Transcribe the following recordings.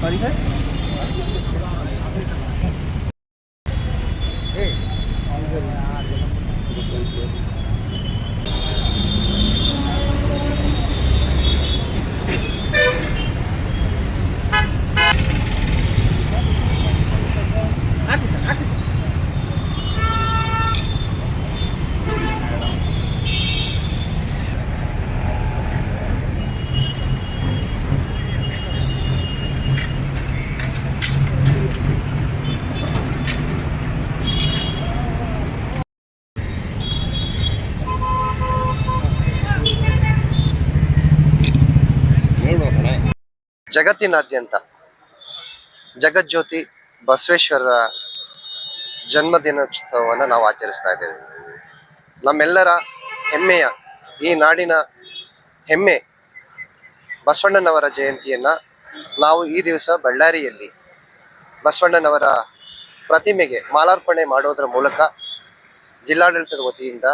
Sorry sir. ಜಗತ್ತಿನಾದ್ಯಂತ ಜಗಜ್ಯೋತಿ ಬಸವೇಶ್ವರರ ಜನ್ಮದಿನೋತ್ಸವವನ್ನು ನಾವು ಆಚರಿಸ್ತಾ ಇದ್ದೇವೆ. ನಮ್ಮೆಲ್ಲರ ಹೆಮ್ಮೆಯ, ಈ ನಾಡಿನ ಹೆಮ್ಮೆ ಬಸವಣ್ಣನವರ ಜಯಂತಿಯನ್ನು ನಾವು ಈ ದಿವಸ ಬಳ್ಳಾರಿಯಲ್ಲಿ ಬಸವಣ್ಣನವರ ಪ್ರತಿಮೆಗೆ ಮಾಲಾರ್ಪಣೆ ಮಾಡೋದರ ಮೂಲಕ ಜಿಲ್ಲಾಡಳಿತದ ವತಿಯಿಂದ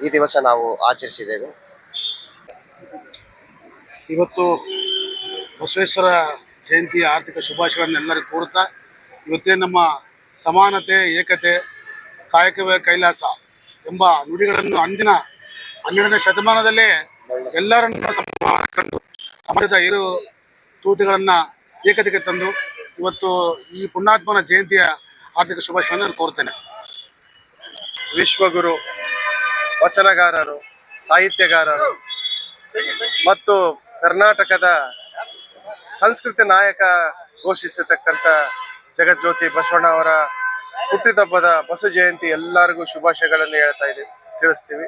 ಈ ದಿವಸ ನಾವು ಆಚರಿಸಿದ್ದೇವೆ. ಇವತ್ತು ಬಸವೇಶ್ವರ ಜಯಂತಿಯ ಆರ್ಥಿಕ ಶುಭಾಶಯಗಳನ್ನೆಲ್ಲರಿಗೂ ಕೋರುತ್ತಾ, ಇವತ್ತೇ ನಮ್ಮ ಸಮಾನತೆ, ಏಕತೆ, ಕಾಯಕವೇ ಕೈಲಾಸ ಎಂಬ ನುಡಿಗಳನ್ನು ಅಂದಿನ 12ನೇ ಶತಮಾನದಲ್ಲೇ ಎಲ್ಲರನ್ನು ಕಂಡು ಸಮಾಜದ ಏರು ತೂತುಗಳನ್ನು ಏಕತೆಗೆ ತಂದು ಇವತ್ತು ಈ ಪುಣ್ಯಾತ್ಮನ ಜಯಂತಿಯ ಆರ್ಥಿಕ ಶುಭಾಶಯವನ್ನು ನಾನು ಕೋರ್ತೇನೆ. ವಿಶ್ವಗುರು, ವಚನಗಾರರು, ಸಾಹಿತ್ಯಗಾರರು ಮತ್ತು ಕರ್ನಾಟಕದ ಸಂಸ್ಕೃತಿ ನಾಯಕ ಘೋಷಿಸತಕ್ಕಂಥ ಜಗಜ್ಯೋತಿ ಬಸವಣ್ಣ ಅವರ ಹುಟ್ಟಿದಬ್ಬದ ಬಸವ ಜಯಂತಿ ಎಲ್ಲರಿಗೂ ಶುಭಾಶಯಗಳನ್ನು ತಿಳಿಸ್ತೀವಿ.